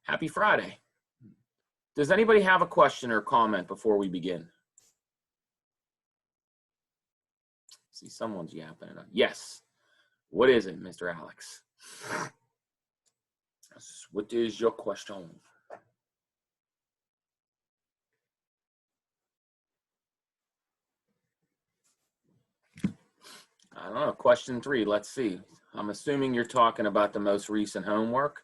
Happy Friday. Does anybody have a question or comment before we begin? See, someone's yapping it up. Yes. What is it, Mr. Alex? What is your question? I don't know. Question 3. Let's see. I'm assuming you're talking about the most recent homework.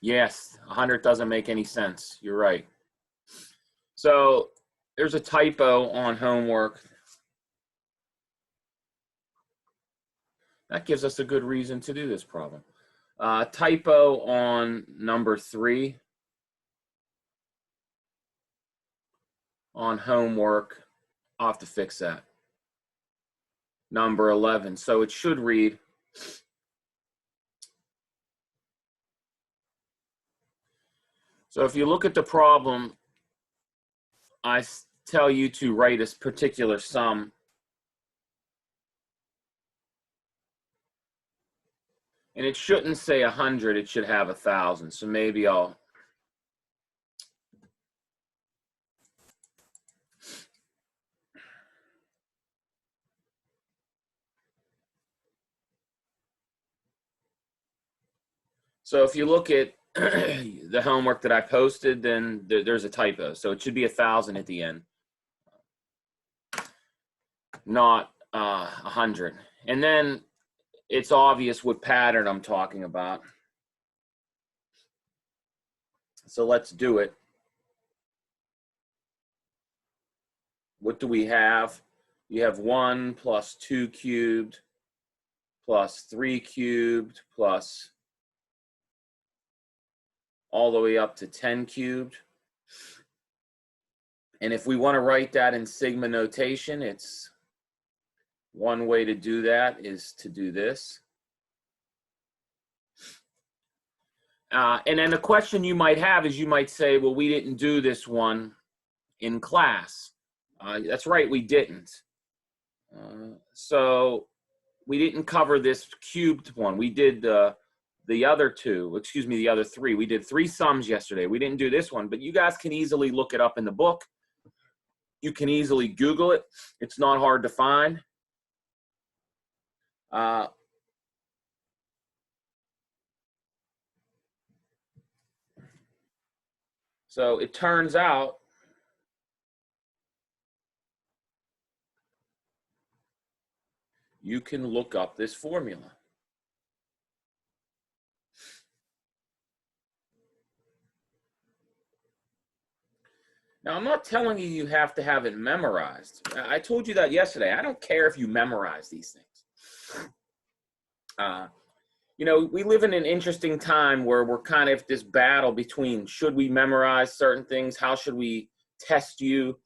Yes, 100 doesn't make any sense. You're right. So there's a typo on homework. That gives us a good reason to do this problem. Typo on number 3 on homework. I'll have to fix that. Number 11. So it should read, so if you look at the problem, I tell you to write a particular sum. And it shouldn't say 100, it should have 1,000. So maybe I'll so if you look at the homework that I posted, then there's a typo. So it should be 1,000 at the end, not 100. And then it's obvious what pattern I'm talking about. So let's do it. What do we have? You have 1 plus 2 cubed plus 3 cubed plus all the way up to 10 cubed. And if we want to write that in sigma notation, it's one way to do that is to do this. And then the question you might have is you might say, well, we didn't do this one in class. That's right, we didn't. So we didn't cover this cubed one. We did the other two, excuse me, the other 3. We did 3 sums yesterday. We didn't do this one, but you guys can easily look it up in the book. You can easily Google it. It's not hard to find. So it turns out you can look up this formula. Now, I'm not telling you you have to have it memorized. I told you that yesterday. I don't care if you memorize these things. You know, we live in an interesting time where we're kind of this battle between should we memorize certain things? How should we test you?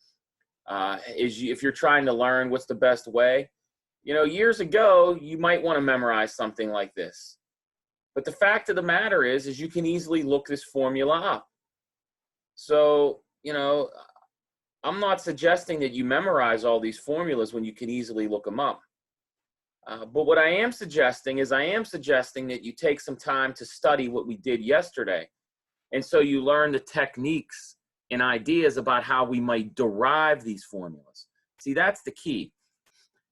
If you're trying to learn, what's the best way? You know, years ago, you might want to memorize something like this. But the fact of the matter is you can easily look this formula up. So, you know, I'm not suggesting that you memorize all these formulas when you can easily look them up. But what I am suggesting is that you take some time to study what we did yesterday. And so you learn the techniques and ideas about how we might derive these formulas. See, that's the key.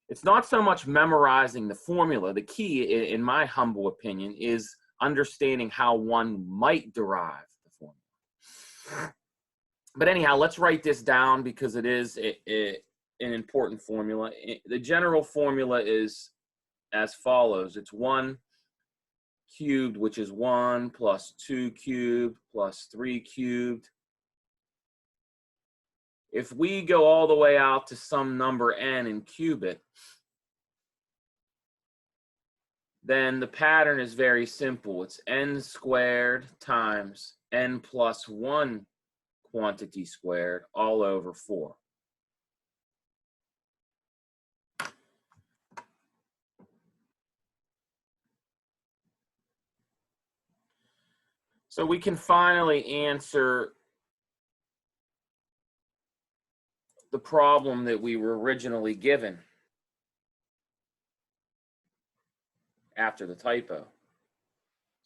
It's not so much memorizing the formula. The key, in my humble opinion, is understanding how one might derive the formula. But anyhow, let's write this down because it is an important formula. The general formula is as follows. It's 1 cubed, which is 1 plus 2 cubed plus 3 cubed. If we go all the way out to some number n and cube it, then the pattern is very simple. It's n squared times n plus 1 quantity squared all over 4. So we can finally answer the problem that we were originally given. after the typo.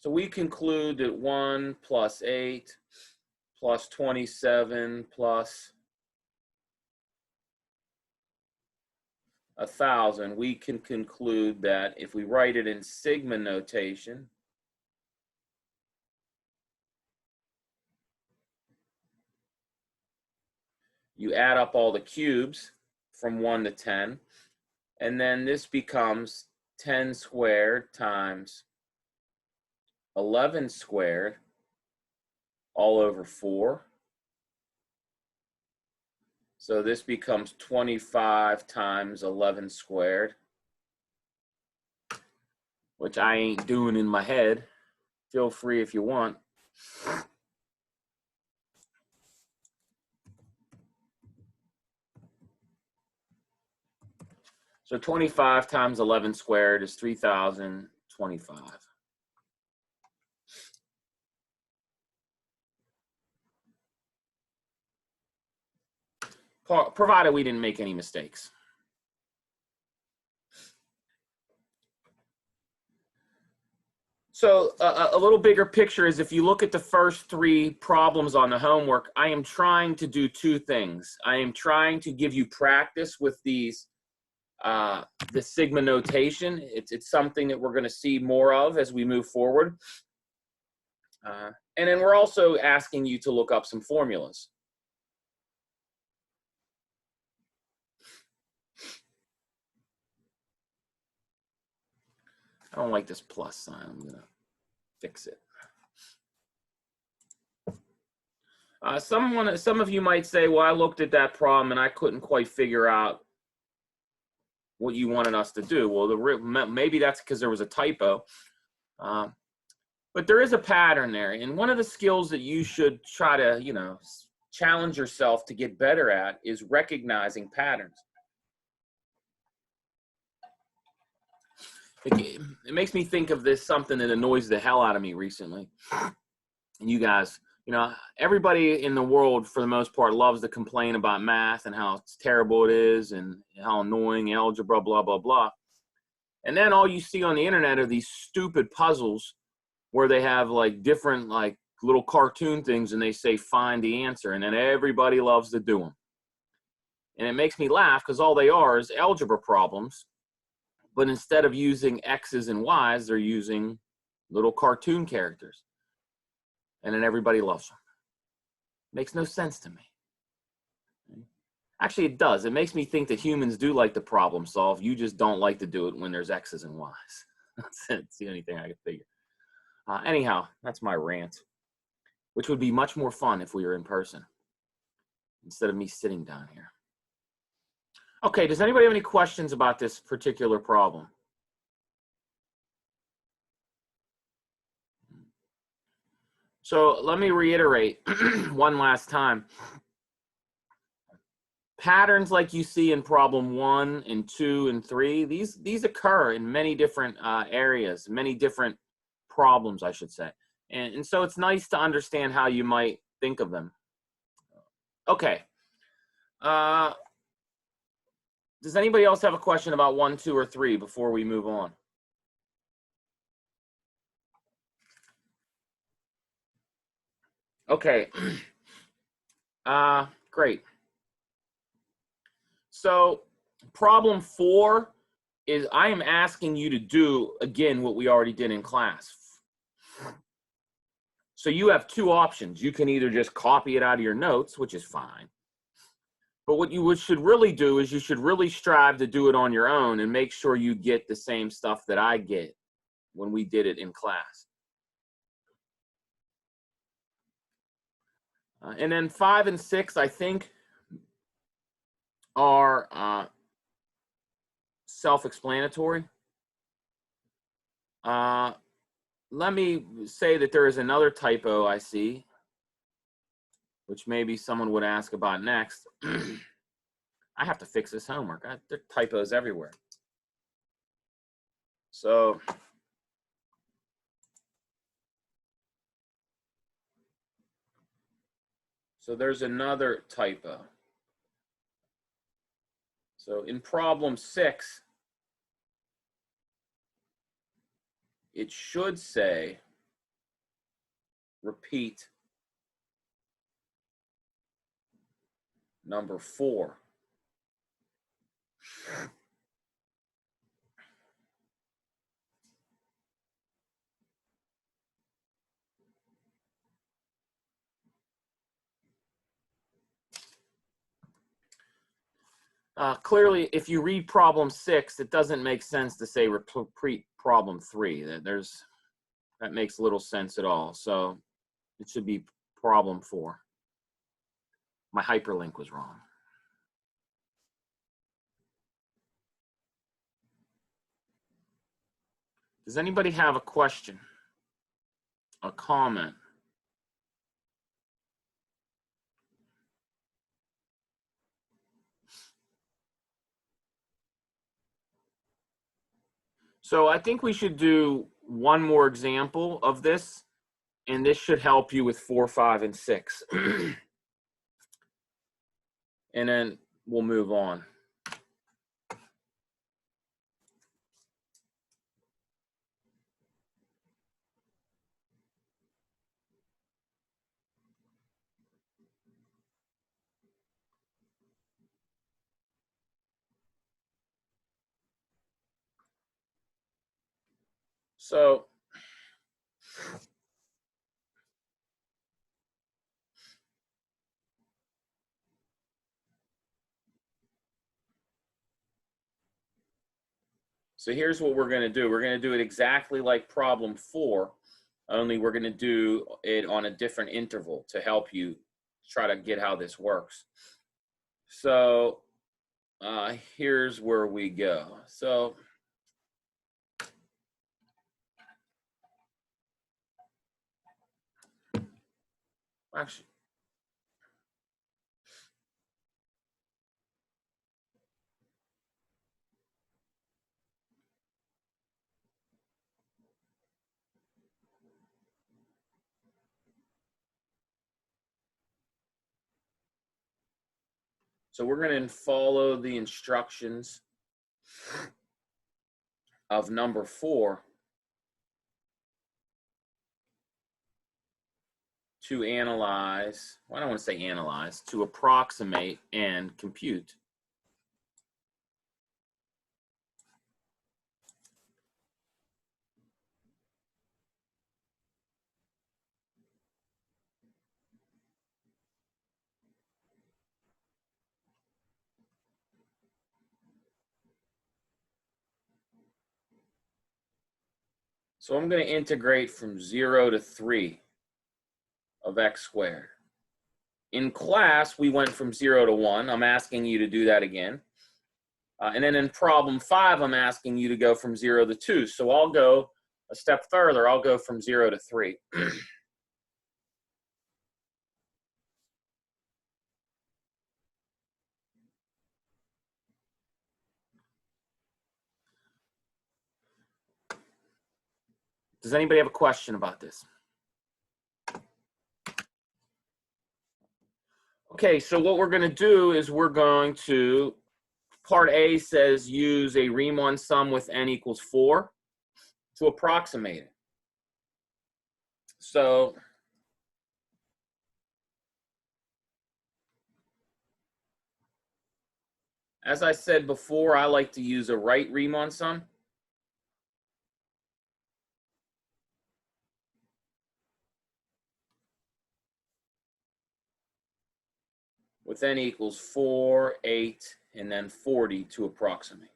So we conclude that 1 plus 8 plus 27 plus 1,000, we can conclude that if we write it in sigma notation, you add up all the cubes from 1 to 10, and then this becomes 10 squared times 11 squared all over 4. So this becomes 25 times 11 squared, which I ain't doing in my head. Feel free if you want. So 25 times 11 squared is 3,025. Provided we didn't make any mistakes. So a little bigger picture is if you look at the first 3 problems on the homework, I am trying to do 2 things. I am trying to give you practice with these, the sigma notation. It's something that we're going to see more of as we move forward. And then we're also asking you to look up some formulas. I don't like this plus sign. I'm going to fix it. Some of you might say, well, I looked at that problem and I couldn't quite figure out what you wanted us to do. Well, maybe that's because there was a typo. But there is a pattern there. And one of the skills that you should try to, challenge yourself to get better at is recognizing patterns. It makes me think of something that annoys the hell out of me recently. And you guys, everybody in the world, for the most part, loves to complain about math and how terrible it is and how annoying algebra, blah, blah, blah. And then all you see on the internet are these stupid puzzles where they have like different like little cartoon things and they say, find the answer. And then everybody loves to do them. And it makes me laugh because all they are is algebra problems. But instead of using X's and Y's, they're using little cartoon characters. And then everybody loves them. Makes no sense to me. Actually, it does. It makes me think that humans do like to problem solve. You just don't like to do it when there's X's and Y's. That's the only thing I could figure. Anyhow, that's my rant, which would be much more fun if we were in person instead of me sitting down here. Okay, does anybody have any questions about this particular problem? So let me reiterate one last time. Patterns like you see in problem 1 and 2 and 3, these occur in many different areas, many different problems, I should say. And so it's nice to understand how you might think of them. Okay. Does anybody else have a question about 1, 2, or 3 before we move on? Okay. Great. So problem 4 is I am asking you to do, again, what we already did in class. So you have 2 options. You can either just copy it out of your notes, which is fine. But what you should really do is you should really strive to do it on your own and make sure you get the same stuff that I get when we did it in class. And then 5 and 6, I think, are self-explanatory. Let me say that there is another typo I see, which maybe someone would ask about next. I have to fix this homework. There are typos everywhere. So there's another typo. So in problem 6, it should say repeat number 4. Clearly, if you read problem 6, it doesn't make sense to say repeat problem 3. That makes little sense at all. So it should be problem 4. My hyperlink was wrong. Does anybody have a question, a comment? So I think we should do one more example of this, and this should help you with 4, 5, and 6. And then we'll move on. So here's what we're going to do. We're going to do it exactly like problem 4, only we're going to do it on a different interval to help you try to get how this works. So here's where we go. So actually, so we're going to follow the instructions of number 4 to analyze, well, I don't want to say analyze, to approximate and compute. So I'm going to integrate from 0 to 3 of x squared. In class, we went from 0 to 1. I'm asking you to do that again. And then in problem 5, I'm asking you to go from 0 to 2. So I'll go a step further. I'll go from 0 to 3. Does anybody have a question about this? Okay, so what we're going to do is we're going to, part A says use a Riemann sum with n equals 4 to approximate it. So as I said before, I like to use a right Riemann sum. With n equals 4, 8, and then 40 to approximate.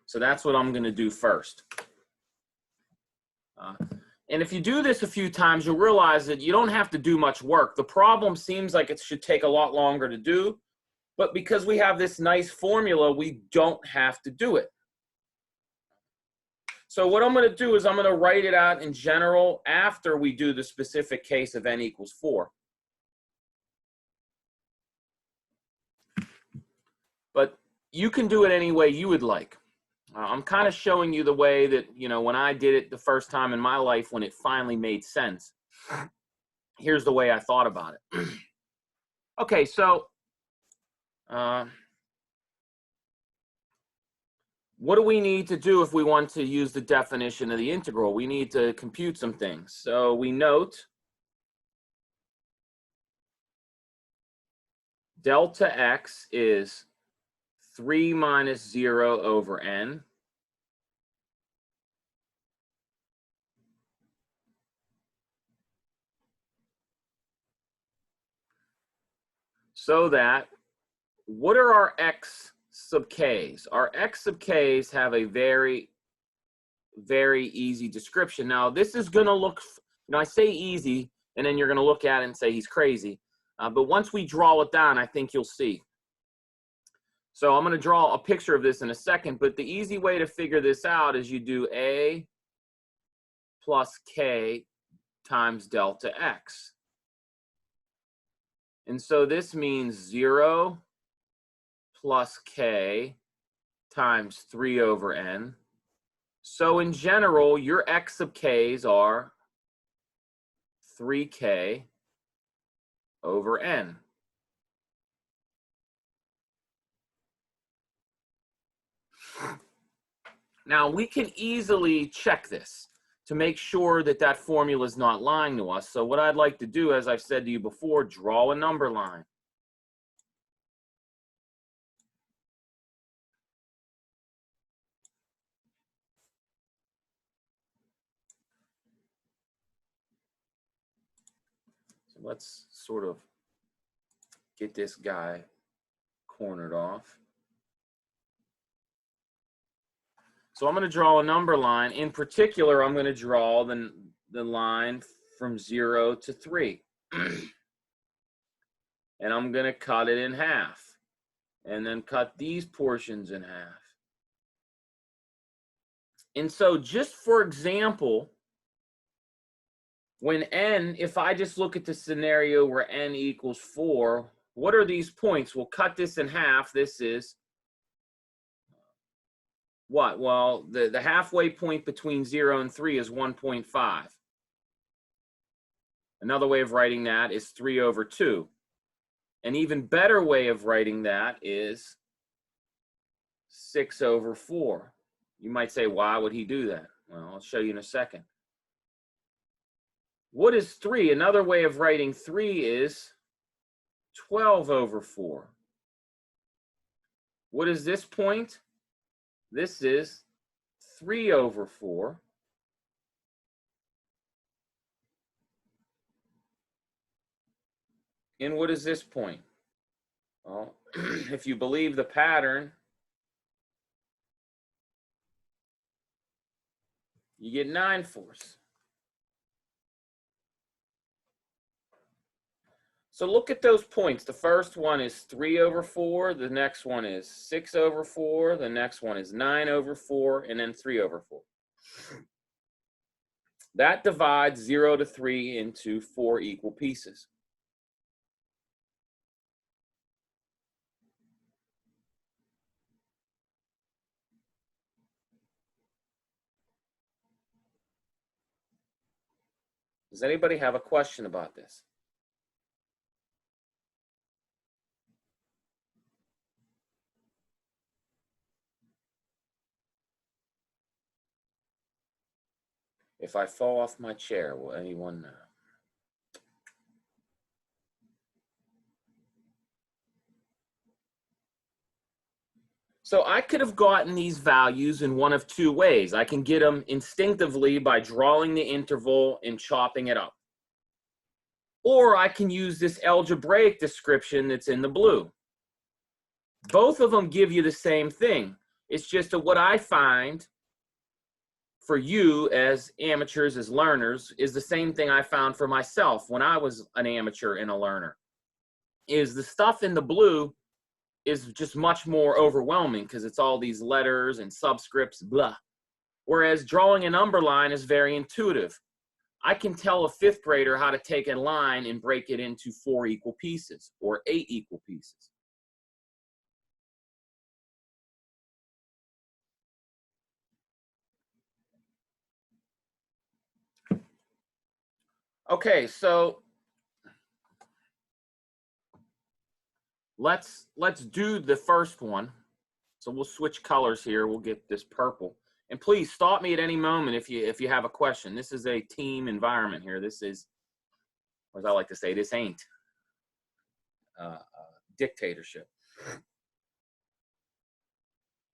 So that's what I'm going to do first. And if you do this a few times, you'll realize that you don't have to do much work. The problem seems like it should take a lot longer to do, but because we have this nice formula, we don't have to do it. So what I'm going to do is I'm going to write it out in general after we do the specific case of n equals 4. But you can do it any way you would like. I'm kind of showing you the way that, when I did it the first time in my life, when it finally made sense. Here's the way I thought about it. Okay, so Uh, what do we need to do if we want to use the definition of the integral? We need to compute some things. So we note delta x is 3 minus 0 over n. So that, what are our x sub k's? Our x sub k's have a very, very easy description. Now, this is going to look, I say easy, and then you're going to look at it and say he's crazy. But once we draw it down, I think you'll see. So I'm going to draw a picture of this in a second, but the easy way to figure this out is you do a plus k times delta x. And so this means 0 plus k times 3 over n. So in general, your x sub k's are 3k over n. Now, we can easily check this to make sure that that formula is not lying to us. So what I'd like to do, as I've said to you before, draw a number line. So let's sort of get this guy cornered off. So I'm going to draw a number line. In particular, I'm going to draw the line from 0 to 3. And I'm going to cut it in half. And then cut these portions in half. And so just for example, when n, if I just look at the scenario where n equals 4, what are these points? We'll cut this in half. This is what? Well, the halfway point between 0 and 3 is 1.5. Another way of writing that is 3 over 2. An even better way of writing that is 6 over 4. You might say, why would he do that? Well, I'll show you in a second. What is 3? Another way of writing 3 is 12 over 4. What is this point? This is 3 over 4. And what is this point? Well, if you believe the pattern, you get 9/4. So look at those points. The first one is 3 over 4. The next one is 6 over 4. The next one is 9 over 4. And then 3 over 4. That divides 0 to 3 into 4 equal pieces. Does anybody have a question about this? If I fall off my chair, will anyone know? So I could have gotten these values in one of two ways. I can get them instinctively by drawing the interval and chopping it up. Or I can use this algebraic description that's in the blue. Both of them give you the same thing. It's just that what I find for you as amateurs, as learners, is the same thing I found for myself when I was an amateur and a learner. Is the stuff in the blue is just much more overwhelming because it's all these letters and subscripts, blah. Whereas drawing a number line is very intuitive. I can tell a fifth grader how to take a line and break it into 4 equal pieces or 8 equal pieces. Okay, so let's do the first one. So we'll switch colors here. We'll get this purple. And please stop me at any moment if you have a question. This is a team environment here. This is, as I like to say, this ain't dictatorship.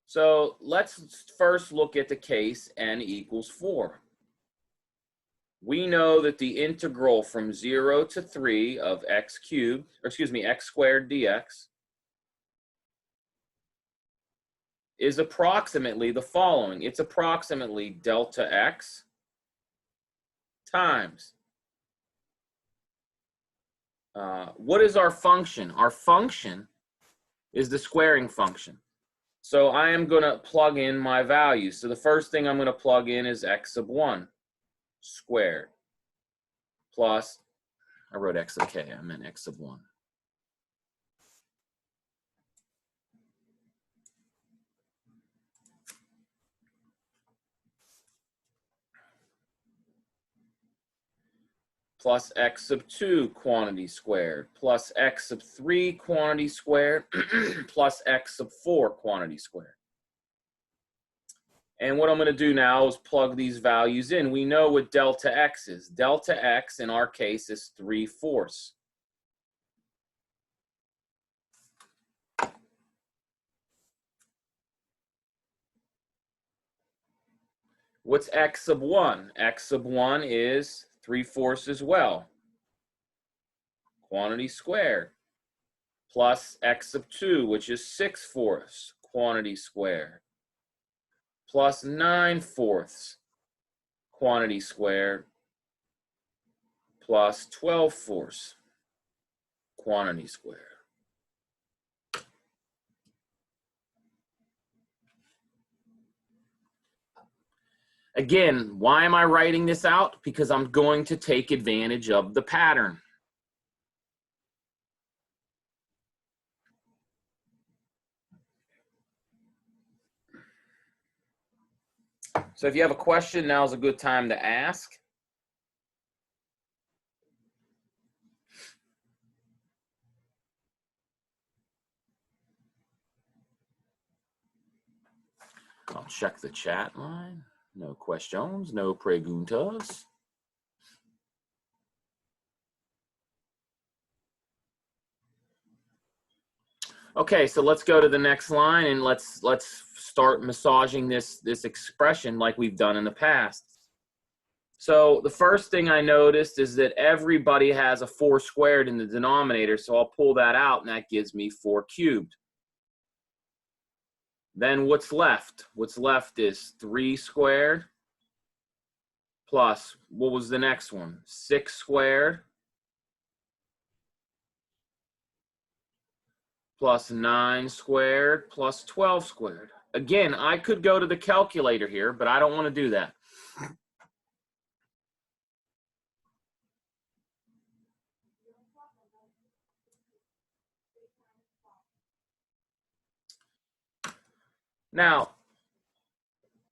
So let's first look at the case n equals 4. We know that the integral from 0 to 3 of x cubed, or excuse me, x squared dx is approximately the following. It's approximately delta x times. What is our function? Our function is the squaring function. So I am going to plug in my values. So the first thing I'm going to plug in is x sub 1 squared plus, I wrote x sub k, I meant x sub 1. Plus x sub 2 quantity squared, plus x sub 3 quantity squared, plus x sub 4 quantity squared. And what I'm going to do now is plug these values in. We know what delta x is. Delta x, in our case, is 3/4. What's x sub 1? X sub 1 is 3/4 as well. Quantity squared. Plus x sub 2, which is 6/4, quantity squared. Plus 9/4, quantity squared. Plus 12/4, quantity squared. Again, why am I writing this out? Because I'm going to take advantage of the pattern. So if you have a question, now's a good time to ask. I'll check the chat line. No questions, no preguntas. Okay, so let's go to the next line and let's start massaging this expression like we've done in the past. So the first thing I noticed is that everybody has a 4 squared in the denominator, so I'll pull that out and that gives me 4 cubed. Then what's left? What's left is 3 squared plus, what was the next one? 6 squared plus 9 squared plus 12 squared. Again, I could go to the calculator here, but I don't want to do that. Now,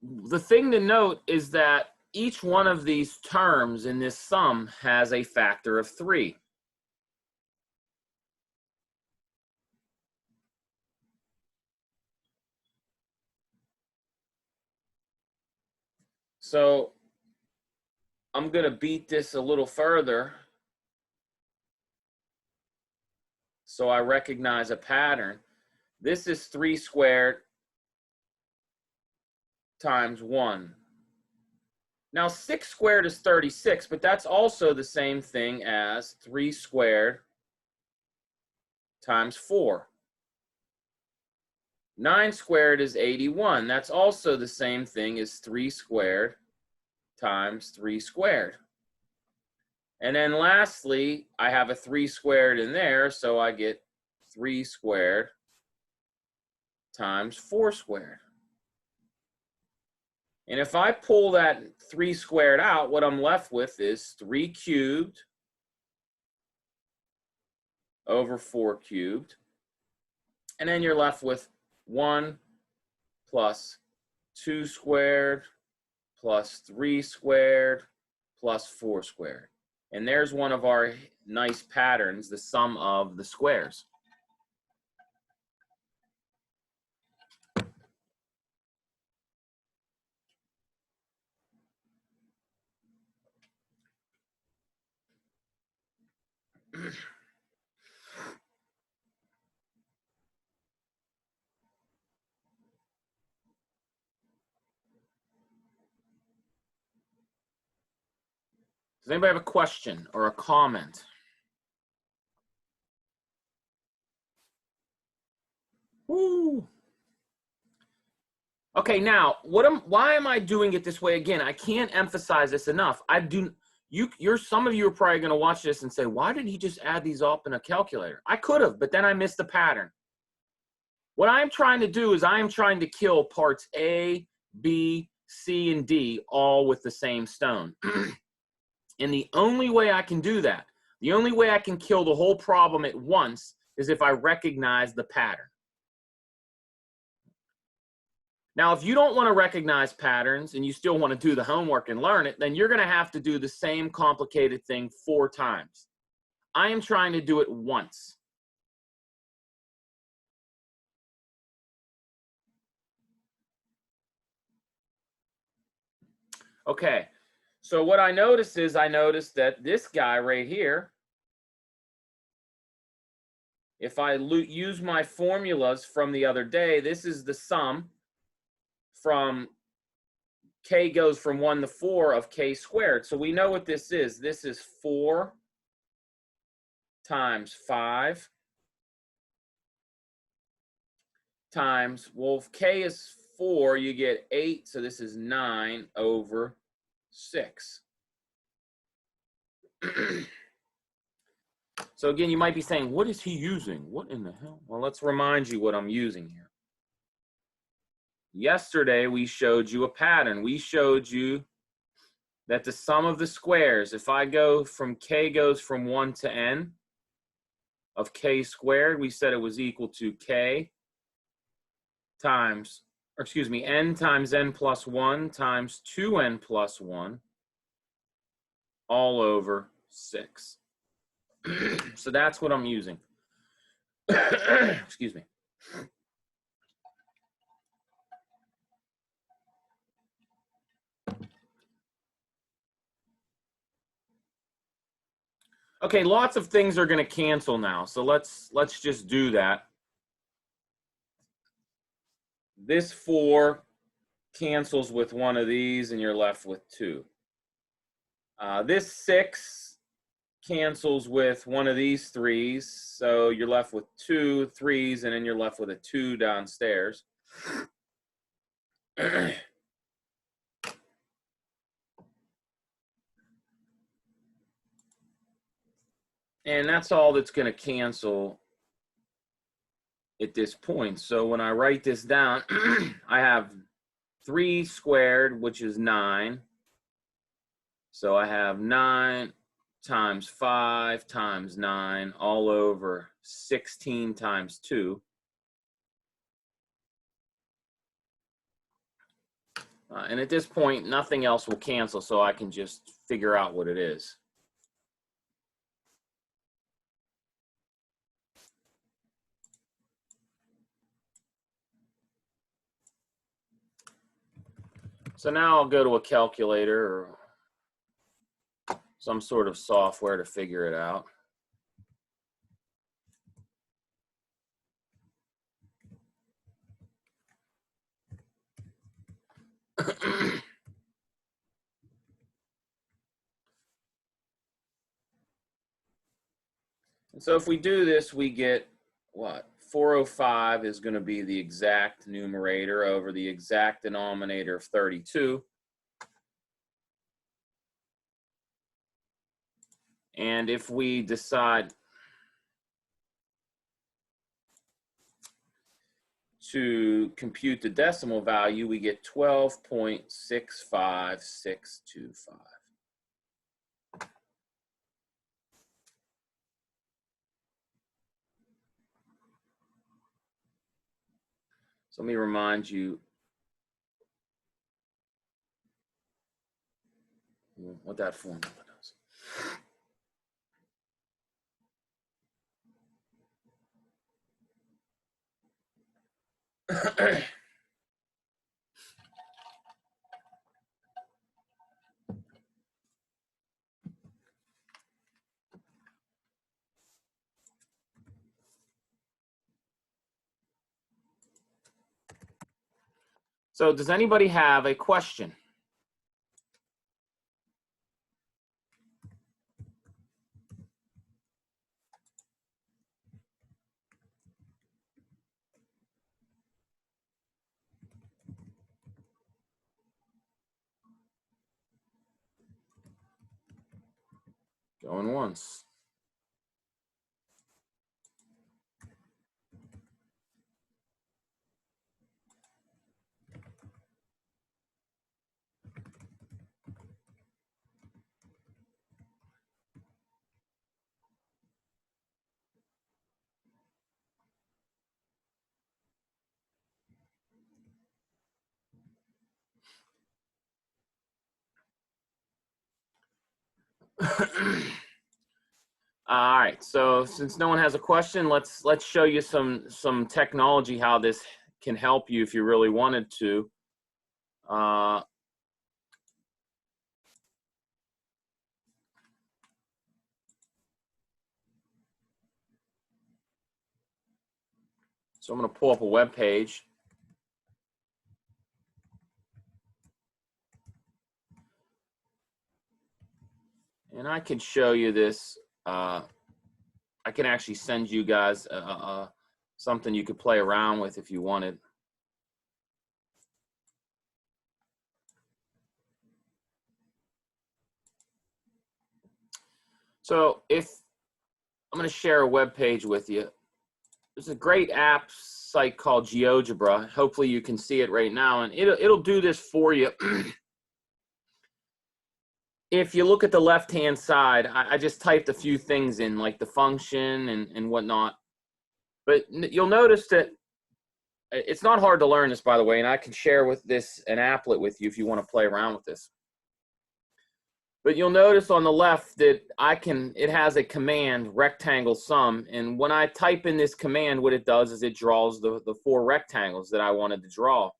the thing to note is that each one of these terms in this sum has a factor of 3. So I'm going to beat this a little further so I recognize a pattern. This is 3 squared times 1. Now 6 squared is 36, but that's also the same thing as 3 squared times 4. 9 squared is 81. That's also the same thing as 3 squared times 3 squared. And then lastly, I have a 3 squared in there, so I get 3 squared times 4 squared. And if I pull that 3 squared out, what I'm left with is 3 cubed over 4 cubed. And then you're left with 1 plus 2 squared plus 3 squared plus 4 squared. And there's one of our nice patterns, the sum of the squares. Does anybody have a question or a comment? Woo. Okay, now why am I doing it this way again? I can't emphasize this enough. Some of you are probably going to watch this and say, why did he just add these up in a calculator? I could have, but then I missed the pattern. What I'm trying to do is I'm trying to kill parts A, B, C, and D all with the same stone. And the only way I can do that, the only way I can kill the whole problem at once is if I recognize the pattern. Now, if you don't want to recognize patterns and you still want to do the homework and learn it, then you're going to have to do the same complicated thing 4 times. I am trying to do it once. Okay, so what I noticed is I noticed that this guy right here, if I use my formulas from the other day, this is the sum from k goes from 1 to 4 of k squared. So we know what this is. This is 4 times 5 times, well, if k is 4, you get 8, so this is 9 over 6. So again, you might be saying, what is he using? What in the hell? Well, let's remind you what I'm using here. Yesterday, we showed you a pattern. We showed you that the sum of the squares, if I go from k goes from 1 to n of k squared, we said it was equal to k times, or excuse me, n times n plus 1 times 2n plus 1 all over 6. So that's what I'm using. Excuse me. Okay, lots of things are going to cancel now, so let's just do that. This 4 cancels with one of these, and you're left with 2. This 6 cancels with one of these 3s, so you're left with 2 3s, and then you're left with a 2 downstairs. And that's all that's going to cancel at this point. So when I write this down, I have 3 squared, which is 9. So I have 9 times 5 times 9 all over 16 times 2. And at this point, nothing else will cancel, so I can just figure out what it is. So now I'll go to a calculator or some sort of software to figure it out. And so if we do this, we get what? 405 is going to be the exact numerator over the exact denominator of 32. And if we decide to compute the decimal value, we get 12.65625. So let me remind you what that formula does. So does anybody have a question? Going once. All right, so since no one has a question, let's show you some technology, how this can help you if you really wanted to. So I'm going to pull up a web page. And I can show you this. I can actually send you guys something you could play around with if you wanted. So if I'm going to share a web page with you. There's a great app site called GeoGebra. Hopefully you can see it right now, and it'll do this for you. If you look at the left-hand side, I just typed a few things in, like the function and whatnot. But you'll notice that it's not hard to learn this, by the way, and I can share with this an applet with you if you want to play around with this. But you'll notice on the left that it has a command, rectangle sum, and when I type in this command, what it does is it draws the 4 rectangles that I wanted to draw.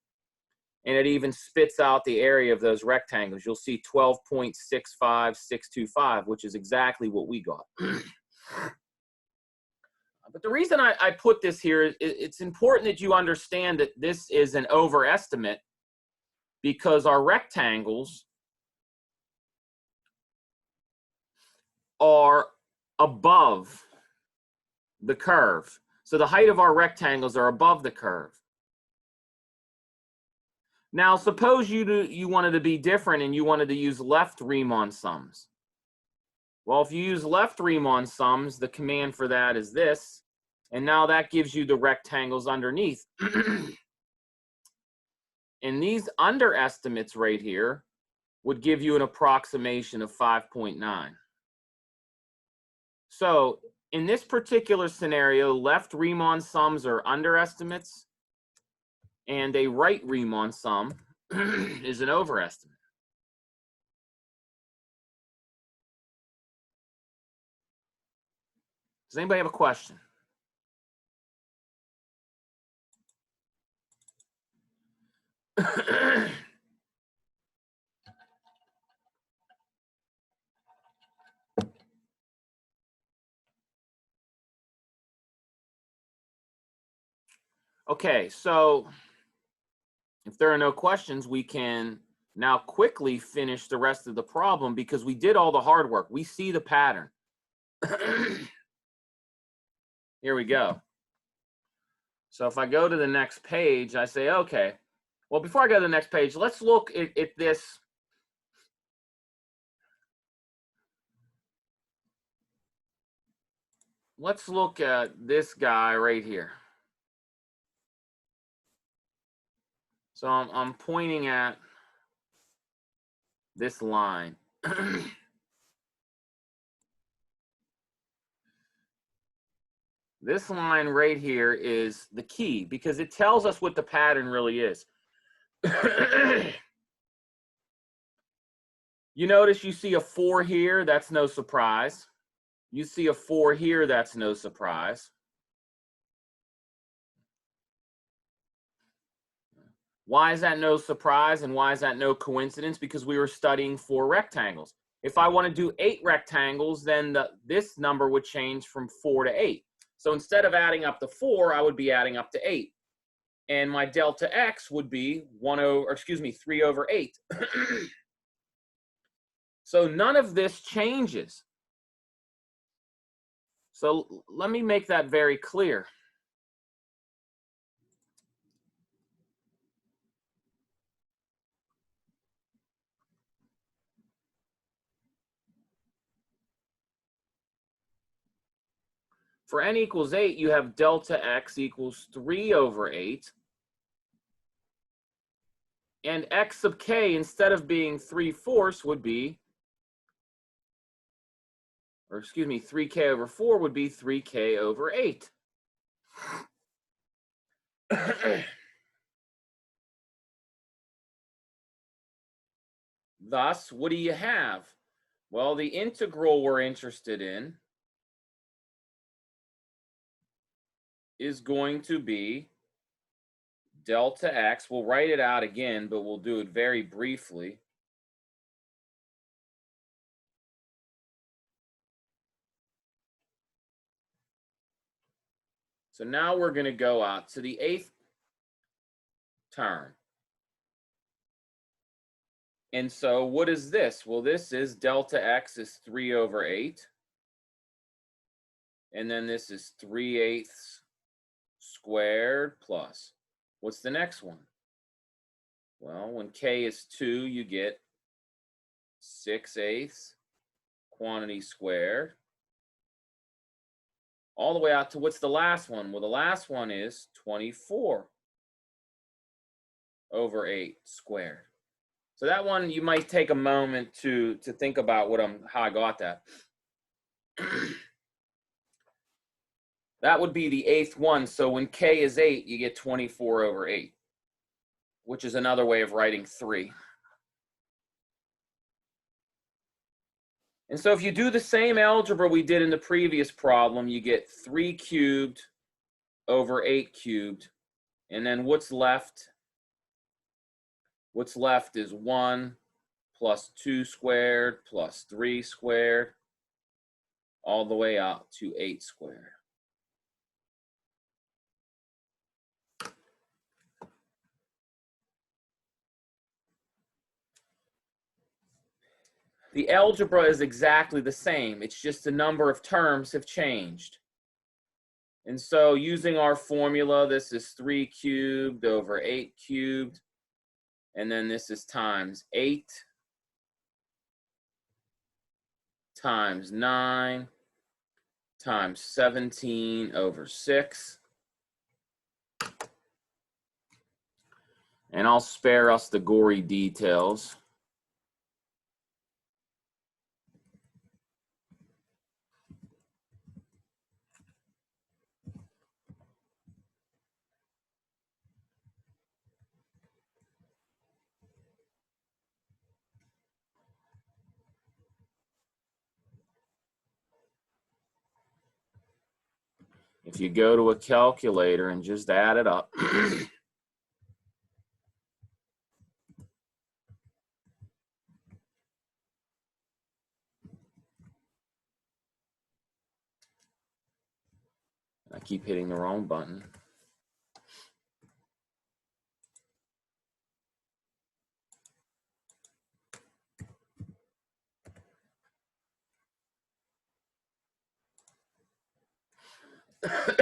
And it even spits out the area of those rectangles. You'll see 12.65625, which is exactly what we got. But the reason I put this here is it's important that you understand that this is an overestimate, because our rectangles are above the curve. So the height of our rectangles are above the curve. Now, suppose you wanted to be different and you wanted to use left Riemann sums. Well, if you use left Riemann sums, the command for that is this, and now that gives you the rectangles underneath. And these underestimates right here would give you an approximation of 5.9. So in this particular scenario, left Riemann sums are underestimates, and a right Riemann sum is an overestimate. Does anybody have a question? Okay, so if there are no questions, we can now quickly finish the rest of the problem because we did all the hard work. We see the pattern. Here we go. So if I go to the next page, I say, okay, well, before I go to the next page, let's look at this. Let's look at this guy right here. So I'm pointing at this line. This line right here is the key because it tells us what the pattern really is. You notice you see a 4 here, that's no surprise. You see a 4 here, that's no surprise. Why is that no surprise and why is that no coincidence? Because we were studying 4 rectangles. If I want to do 8 rectangles, then this number would change from 4 to 8. So instead of adding up to 4, I would be adding up to 8. And my delta x would be 3 over 8. So none of this changes. So let me make that very clear. For n equals 8, you have delta x equals 3 over 8. And x sub k, instead of being 3/4, would be, 3k over 4 would be 3k over 8. Thus, what do you have? Well, the integral we're interested in is going to be delta x. We'll write it out again, but we'll do it very briefly. So now we're going to go out to the 8th term. And so what is this? Well, this is delta x is 3 over 8. And then this is 3/8 squared plus. What's the next one? Well, when k is 2, you get 6/8 quantity squared. All the way out to what's the last one? Well, the last one is 24 over 8 squared. So that one, you might take a moment to think about how I got that. That would be the 8th one. So when k is 8, you get 24 over 8, which is another way of writing 3. And so if you do the same algebra we did in the previous problem, you get 3 cubed over 8 cubed. And then what's left? What's left is 1 plus 2 squared plus 3 squared, all the way out to 8 squared. The algebra is exactly the same. It's just the number of terms have changed. And so using our formula, this is 3 cubed over 8 cubed. And then this is times 8 times 9 times 17 over 6. And I'll spare us the gory details. If you go to a calculator and just add it up, I keep hitting the wrong button.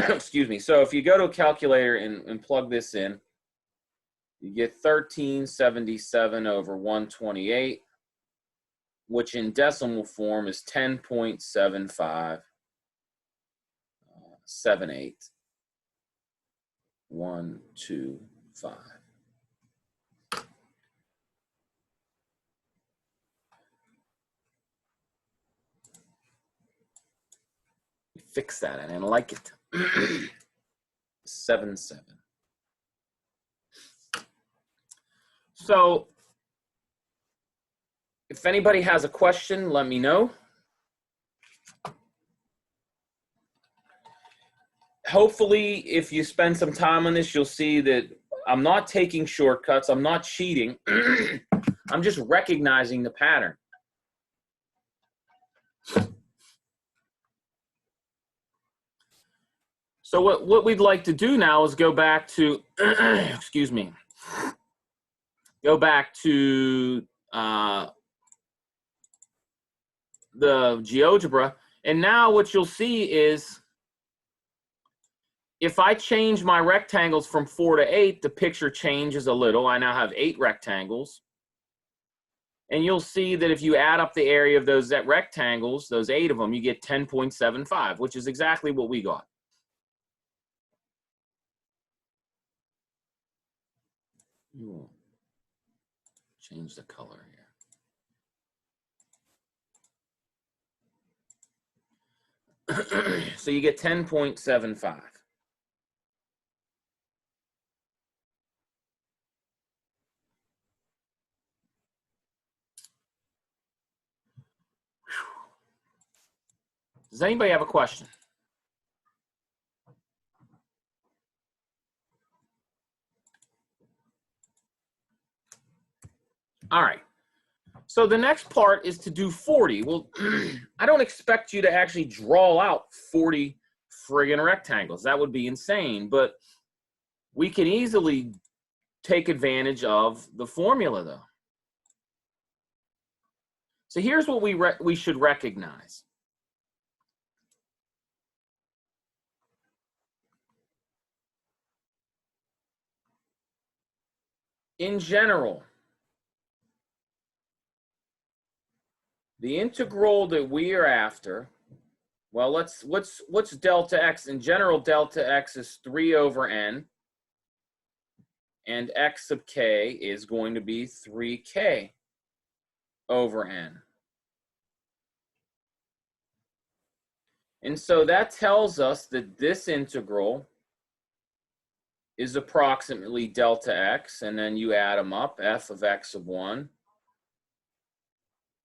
Excuse me. So if you go to a calculator and plug this in, you get 1377 over 128, which in decimal form is 10.7578. 125. Fix that. I didn't like it. 77. So if anybody has a question, let me know. Hopefully, if you spend some time on this, you'll see that I'm not taking shortcuts. I'm not cheating. I'm just recognizing the pattern. So what we'd like to do now is go back to, excuse me, go back to the GeoGebra. And now what you'll see is if I change my rectangles from 4 to 8, the picture changes a little. I now have 8 rectangles. And you'll see that if you add up the area of those rectangles, those 8 of them, you get 10.75, which is exactly what we got. Change the color here. So you get 10.75. Does anybody have a question? All right. So the next part is to do 40. Well, I don't expect you to actually draw out 40 friggin' rectangles. That would be insane. But we can easily take advantage of the formula, though. So here's what we should recognize. In general, the integral that we are after, well, what's delta x? In general, delta x is 3 over n, and x sub k is going to be 3k over n. And so that tells us that this integral is approximately delta x, and then you add them up, f of x sub 1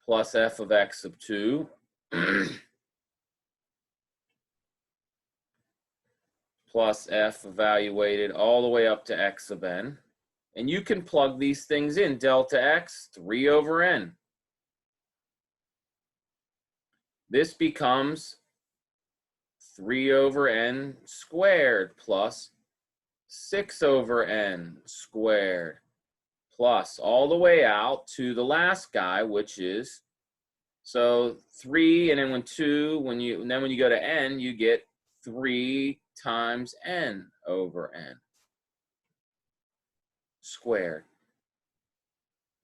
plus f of x sub 2 plus f evaluated all the way up to x sub n. And you can plug these things in. Delta x, 3 over n. This becomes 3 over n squared plus 6 over n squared plus all the way out to the last guy, which is, so 3, and then when 2, when you go to n, you get 3 times n over n squared.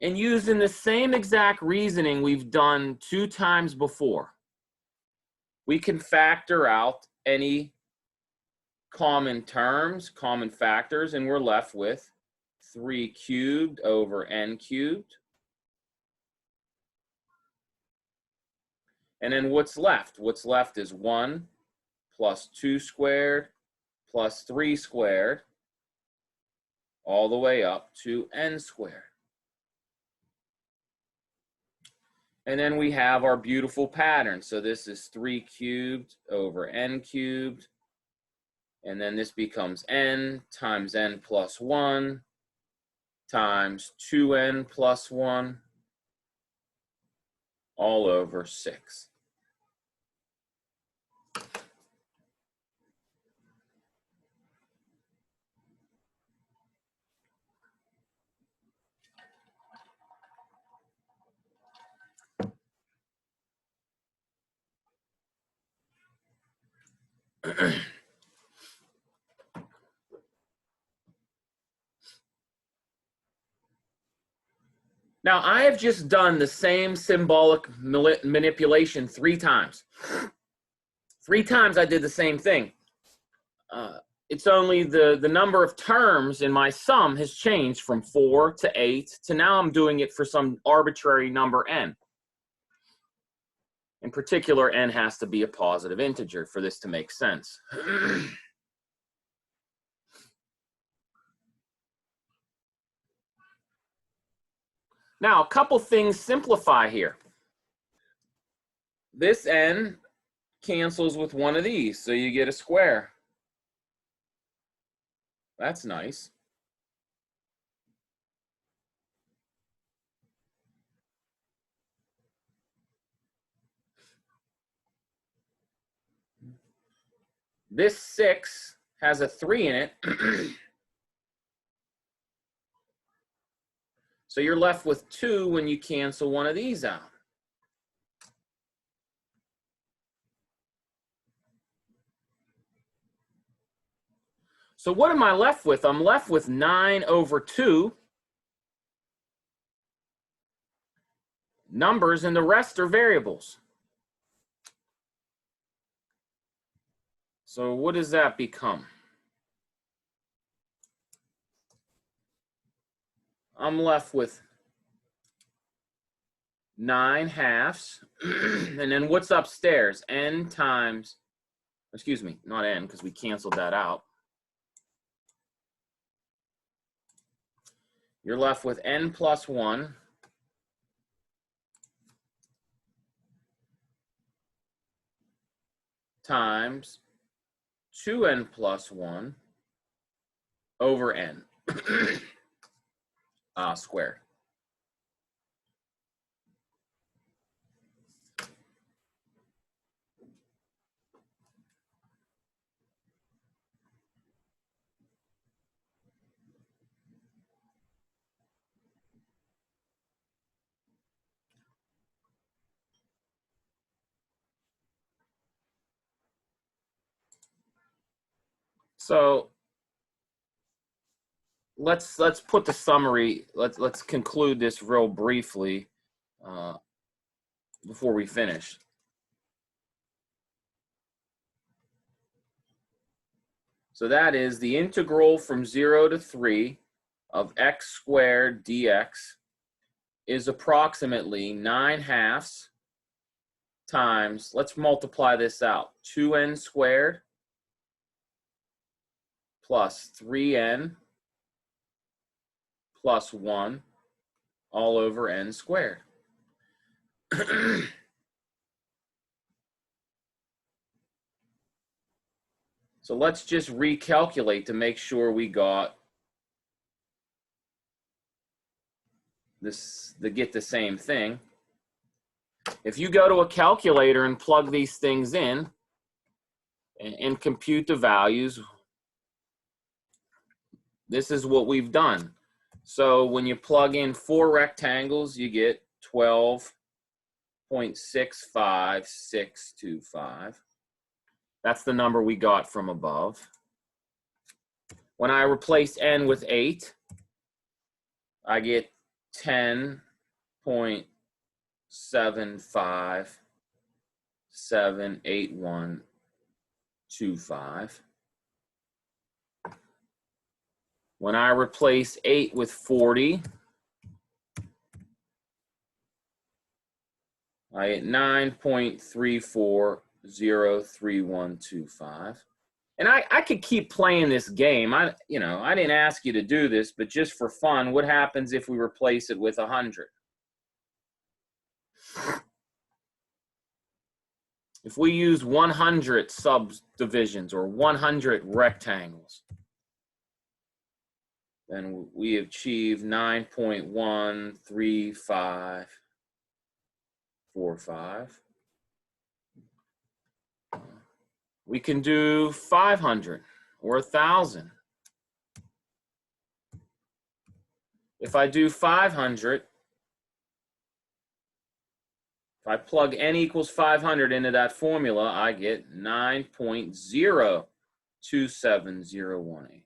And using the same exact reasoning we've done 2 times before, we can factor out any common terms, common factors, and we're left with 3 cubed over n cubed. And then what's left? What's left is 1 plus 2 squared plus 3 squared all the way up to n squared. And then we have our beautiful pattern. So this is 3 cubed over n cubed. And then this becomes n times n plus 1 times 2n plus 1 all over 6. Now, I have just done the same symbolic manipulation 3 times. 3 times I did the same thing. It's only the number of terms in my sum has changed from 4 to 8 to now I'm doing it for some arbitrary number n. In particular, n has to be a positive integer for this to make sense. Now, a couple things simplify here. This n cancels with one of these, so you get a square. That's nice. This 6 has a 3 in it. So you're left with 2 when you cancel one of these out. So what am I left with? I'm left with 9 over 2 numbers, and the rest are variables. So what does that become? I'm left with 9 halves. And then what's upstairs? N times, excuse me, not n, because we canceled that out. You're left with n plus 1 times 2n plus 1 over n squared. So let's put the summary. Let's conclude this real briefly before we finish. So that is the integral from 0 to 3 of x squared dx is approximately 9 halves times, let's multiply this out, 2n squared plus 3n plus 1 all over n squared. So let's just recalculate to make sure we got this, to get the same thing. If you go to a calculator and plug these things in and compute the values, this is what we've done. So when you plug in 4 rectangles, you get 12.65625. That's the number we got from above. When I replace n with 8, I get 10.7578125. When I replace 8 with 40, I get 9.34033125. And I could keep playing this game. I didn't ask you to do this, but just for fun, what happens if we replace it with 100? If we use 100 subdivisions or 100 rectangles, then we achieve 9.13545. We can do 500 or 1,000. If I do 500, if I plug n equals 500 into that formula, I get 9.027018.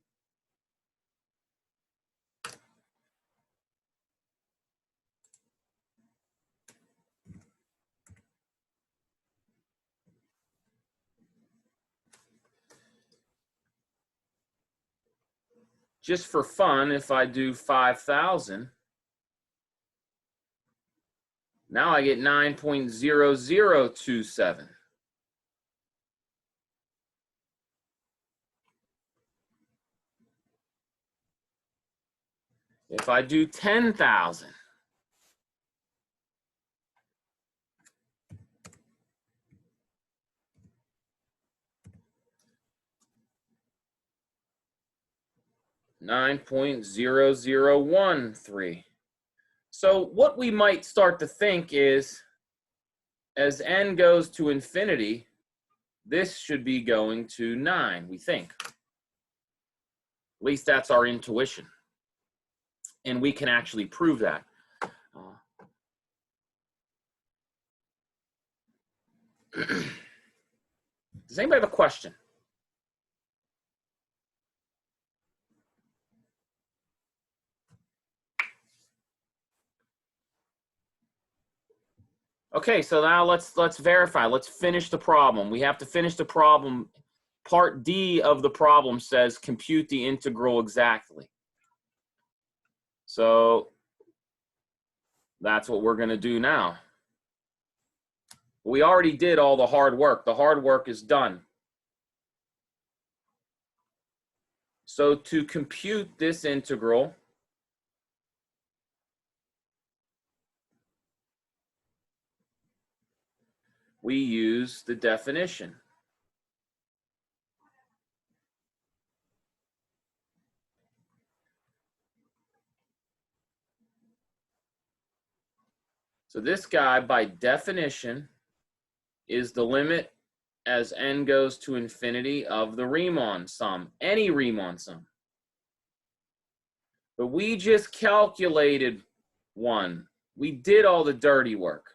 Just for fun, if I do 5,000, now I get 9.0027. If I do 10,000, $9.0013. So what we might start to think is, as n goes to infinity, this should be going to 9, we think. At least that's our intuition. And we can actually prove that. Does anybody have a question? Okay, so now let's verify. Let's finish the problem. We have to finish the problem. Part D of the problem says compute the integral exactly. So that's what we're going to do now. We already did all the hard work. The hard work is done. So to compute this integral, we use the definition. So this guy, by definition, is the limit as n goes to infinity of the Riemann sum, any Riemann sum. But we just calculated one. We did all the dirty work.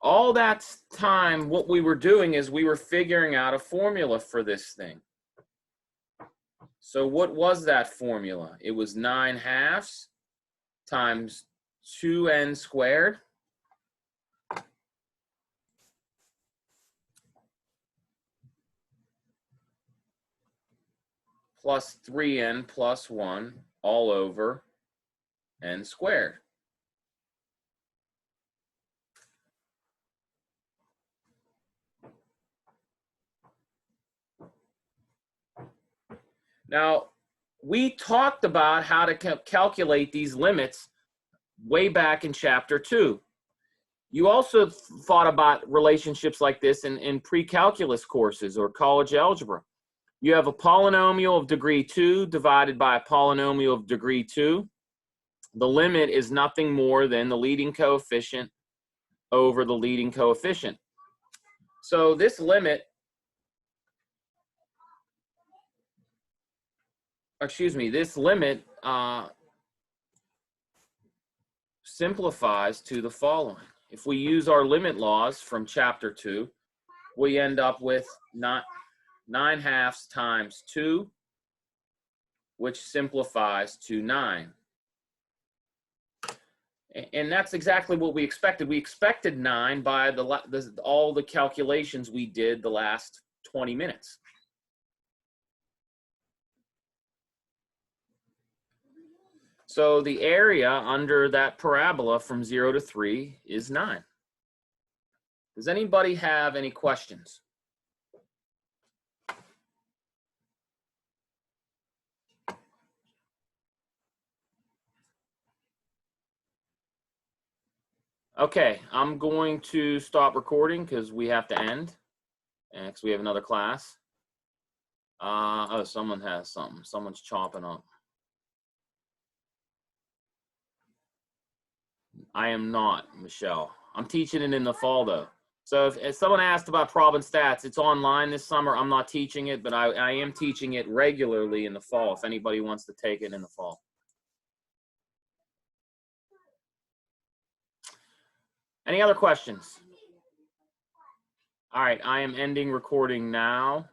All that time, what we were doing is we were figuring out a formula for this thing. So what was that formula? It was 9/2 times 2n squared plus 3n plus 1 all over n squared. Now, we talked about how to calculate these limits way back in chapter 2. You also thought about relationships like this in pre-calculus courses or college algebra. You have a polynomial of degree 2 divided by a polynomial of degree 2. The limit is nothing more than the leading coefficient over the leading coefficient. So this limit, this limit simplifies to the following. If we use our limit laws from chapter 2, we end up with 9/2 times 2, which simplifies to 9. And that's exactly what we expected. We expected 9 by all the calculations we did the last 20 minutes. So the area under that parabola from 0 to 3 is 9. Does anybody have any questions? Okay, I'm going to stop recording because we have to end, and because we have another class. Oh, someone has something. Someone's chopping up. I am not, Michelle. I'm teaching it in the fall, though. So if someone asked about prob and stats, it's online this summer. I'm not teaching it, but I am teaching it regularly in the fall if anybody wants to take it in the fall. Any other questions? All right, I am ending recording now.